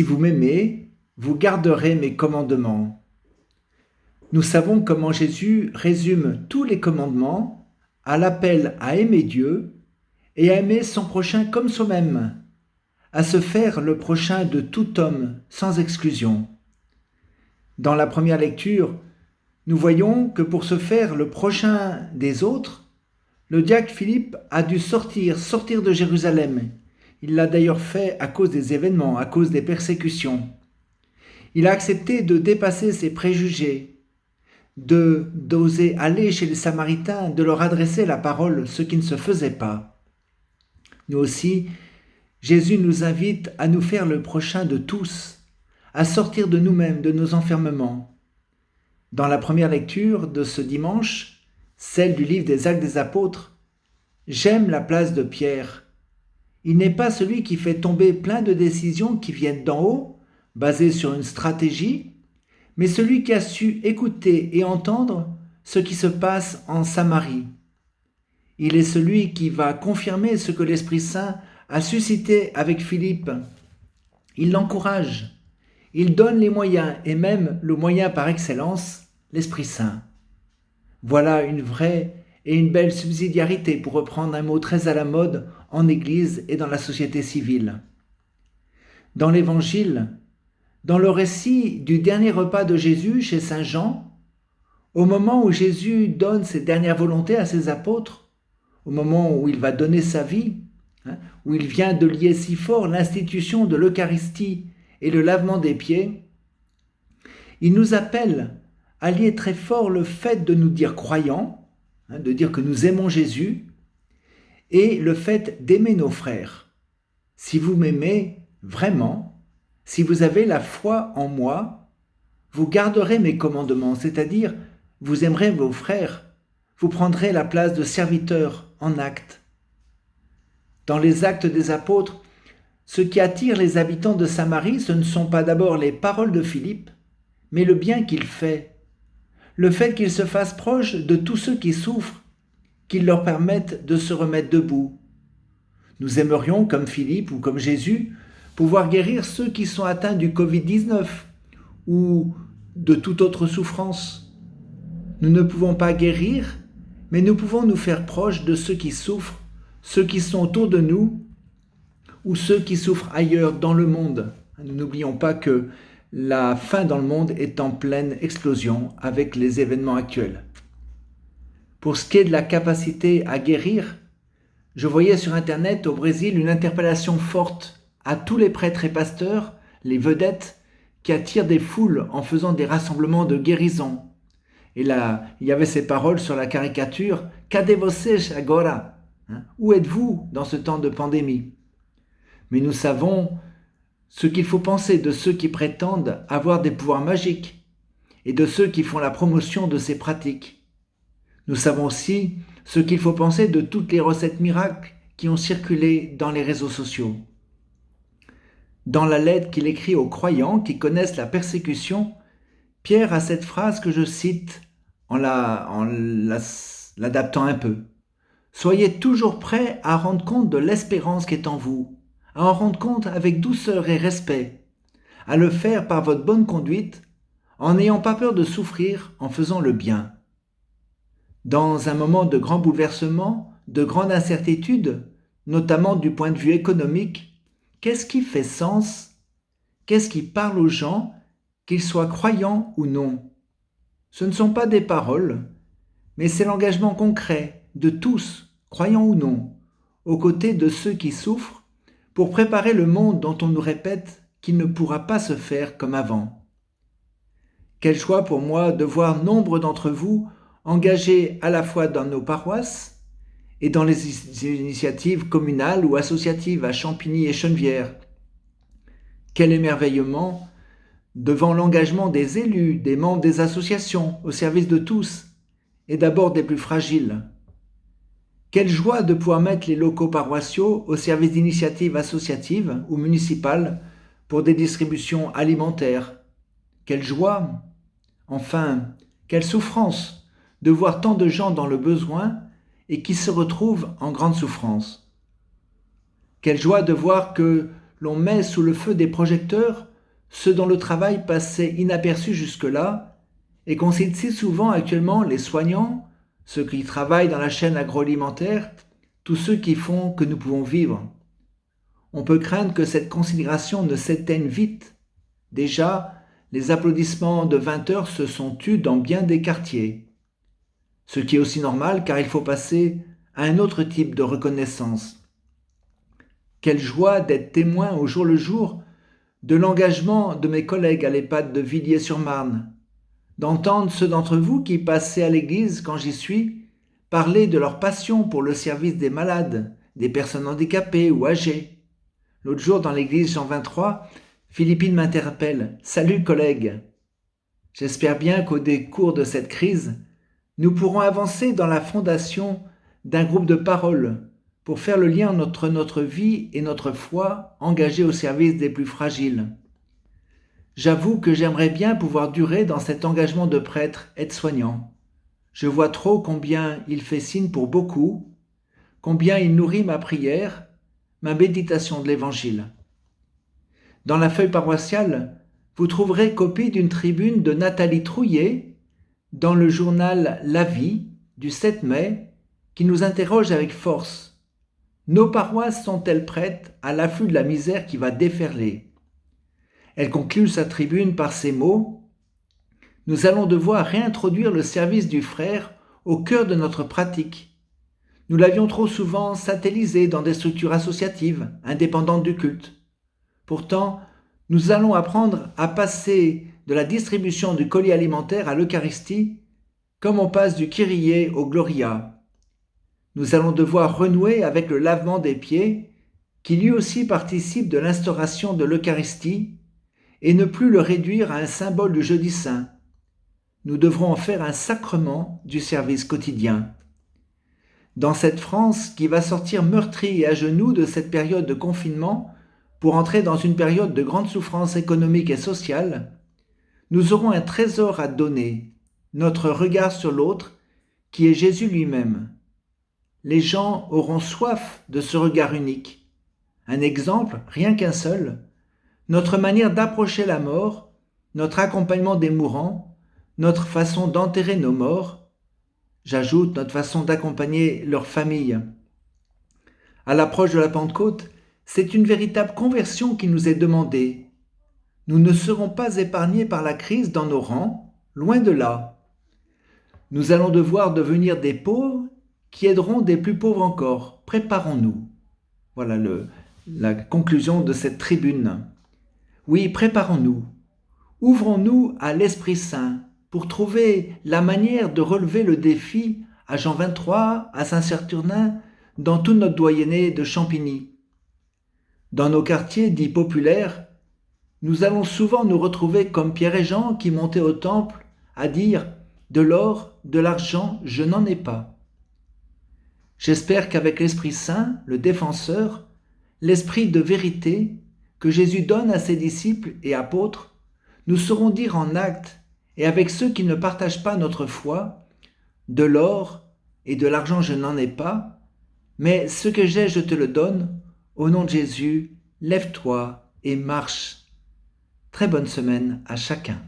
Si vous m'aimez, vous garderez mes commandements. Nous savons comment Jésus résume tous les commandements à l'appel à aimer Dieu et à aimer son prochain comme soi-même, à se faire le prochain de tout homme sans exclusion. Dans la première lecture, nous voyons que pour se faire le prochain des autres, le diacre Philippe a dû sortir de Jérusalem. Il l'a d'ailleurs fait à cause des événements, à cause des persécutions. Il a accepté de dépasser ses préjugés, d'oser aller chez les Samaritains, de leur adresser la parole, ce qui ne se faisait pas. Nous aussi, Jésus nous invite à nous faire le prochain de tous, à sortir de nous-mêmes, de nos enfermements. Dans la première lecture de ce dimanche, celle du livre des Actes des Apôtres, j'aime la place de Pierre. Il n'est pas celui qui fait tomber plein de décisions qui viennent d'en haut, basées sur une stratégie, mais celui qui a su écouter et entendre ce qui se passe en Samarie. Il est celui qui va confirmer ce que l'Esprit Saint a suscité avec Philippe. Il l'encourage, il donne les moyens et même le moyen par excellence, l'Esprit Saint. Voilà une vraie et une belle subsidiarité, pour reprendre un mot très à la mode en Église et dans la société civile. Dans l'Évangile, dans le récit du dernier repas de Jésus chez Saint Jean, au moment où Jésus donne ses dernières volontés à ses apôtres, au moment où il va donner sa vie, où il vient de lier si fort l'institution de l'Eucharistie et le lavement des pieds, il nous appelle à lier très fort le fait de nous dire croyants, de dire que nous aimons Jésus, et le fait d'aimer nos frères. Si vous m'aimez vraiment, si vous avez la foi en moi, vous garderez mes commandements, c'est-à-dire vous aimerez vos frères, vous prendrez la place de serviteur en acte. Dans les Actes des Apôtres, ce qui attire les habitants de Samarie, ce ne sont pas d'abord les paroles de Philippe, mais le bien qu'il fait, le fait qu'il se fasse proche de tous ceux qui souffrent, qu'il leur permette de se remettre debout. Nous aimerions, comme Philippe ou comme Jésus, pouvoir guérir ceux qui sont atteints du Covid-19 ou de toute autre souffrance. Nous ne pouvons pas guérir, mais nous pouvons nous faire proches de ceux qui souffrent, ceux qui sont autour de nous ou ceux qui souffrent ailleurs dans le monde. Nous n'oublions pas que la faim dans le monde est en pleine explosion avec les événements actuels. Pour ce qui est de la capacité à guérir, je voyais sur Internet au Brésil une interpellation forte à tous les prêtres et pasteurs, les vedettes, qui attirent des foules en faisant des rassemblements de guérison. Et là, il y avait ces paroles sur la caricature « Cadê vocês agora » Où êtes-vous dans ce temps de pandémie? Mais nous savons ce qu'il faut penser de ceux qui prétendent avoir des pouvoirs magiques et de ceux qui font la promotion de ces pratiques. Nous savons aussi ce qu'il faut penser de toutes les recettes miracles qui ont circulé dans les réseaux sociaux. Dans la lettre qu'il écrit aux croyants qui connaissent la persécution, Pierre a cette phrase que je cite en l'adaptant un peu. « Soyez toujours prêts à rendre compte de l'espérance qui est en vous, à en rendre compte avec douceur et respect, à le faire par votre bonne conduite, en n'ayant pas peur de souffrir en faisant le bien. » Dans un moment de grand bouleversement, de grande incertitude, notamment du point de vue économique, qu'est-ce qui fait sens? Qu'est-ce qui parle aux gens, qu'ils soient croyants ou non? Ce ne sont pas des paroles, mais c'est l'engagement concret de tous, croyants ou non, aux côtés de ceux qui souffrent, pour préparer le monde dont on nous répète qu'il ne pourra pas se faire comme avant. Quelle joie pour moi de voir nombre d'entre vous engagés à la fois dans nos paroisses et dans les initiatives communales ou associatives à Champigny et Chenevière. Quel émerveillement devant l'engagement des élus, des membres des associations, au service de tous, et d'abord des plus fragiles. Quelle joie de pouvoir mettre les locaux paroissiaux au service d'initiatives associatives ou municipales pour des distributions alimentaires. Quelle joie, enfin, quelle souffrance de voir tant de gens dans le besoin et qui se retrouvent en grande souffrance. Quelle joie de voir que l'on met sous le feu des projecteurs ceux dont le travail passait inaperçu jusque-là, et qu'on cite si souvent actuellement les soignants, ceux qui travaillent dans la chaîne agroalimentaire, tous ceux qui font que nous pouvons vivre. On peut craindre que cette considération ne s'éteigne vite. Déjà, les applaudissements de 20 heures se sont tus dans bien des quartiers. Ce qui est aussi normal car il faut passer à un autre type de reconnaissance. Quelle joie d'être témoin au jour le jour de l'engagement de mes collègues à l'EHPAD de Villiers-sur-Marne, d'entendre ceux d'entre vous qui passaient à l'église quand j'y suis parler de leur passion pour le service des malades, des personnes handicapées ou âgées. L'autre jour, dans l'église Jean 23, Philippine m'interpelle. « Salut collègue !» J'espère bien qu'au décours de cette crise, nous pourrons avancer dans la fondation d'un groupe de parole pour faire le lien entre notre vie et notre foi engagée au service des plus fragiles. J'avoue que j'aimerais bien pouvoir durer dans cet engagement de prêtre aide-soignant. Je vois trop combien il fait signe pour beaucoup, combien il nourrit ma prière, ma méditation de l'Évangile. Dans la feuille paroissiale, vous trouverez copie d'une tribune de Nathalie Trouillet dans le journal La Vie du 7 mai qui nous interroge avec force. Nos paroisses sont-elles prêtes à l'afflux de la misère qui va déferler ? Elle conclut sa tribune par ces mots : « Nous allons devoir réintroduire le service du frère au cœur de notre pratique. Nous l'avions trop souvent satellisé dans des structures associatives, indépendantes du culte. Pourtant, nous allons apprendre à passer de la distribution du colis alimentaire à l'Eucharistie, comme on passe du Kyrie au Gloria. Nous allons devoir renouer avec le lavement des pieds, qui lui aussi participe de l'instauration de l'Eucharistie, et ne plus le réduire à un symbole du jeudi saint. Nous devrons en faire un sacrement du service quotidien. » Dans cette France qui va sortir meurtrie et à genoux de cette période de confinement pour entrer dans une période de grande souffrance économique et sociale, nous aurons un trésor à donner, notre regard sur l'autre, qui est Jésus lui-même. Les gens auront soif de ce regard unique. Un exemple, rien qu'un seul, notre manière d'approcher la mort, notre accompagnement des mourants, notre façon d'enterrer nos morts, j'ajoute notre façon d'accompagner leurs familles. À l'approche de la Pentecôte, c'est une véritable conversion qui nous est demandée. Nous ne serons pas épargnés par la crise dans nos rangs, loin de là. Nous allons devoir devenir des pauvres qui aideront des plus pauvres encore. Préparons-nous. Voilà la conclusion de cette tribune. Oui, préparons-nous. Ouvrons-nous à l'Esprit Saint pour trouver la manière de relever le défi à Jean 23, à Saint-Saturnin, dans tout notre doyenné de Champigny. Dans nos quartiers dits populaires, nous allons souvent nous retrouver comme Pierre et Jean qui montaient au temple à dire « de l'or, de l'argent, je n'en ai pas ». J'espère qu'avec l'Esprit Saint, le défenseur, l'esprit de vérité que Jésus donne à ses disciples et apôtres, nous saurons dire en actes et avec ceux qui ne partagent pas notre foi, de l'or et de l'argent je n'en ai pas, mais ce que j'ai je te le donne, au nom de Jésus, lève-toi et marche. Très bonne semaine à chacun.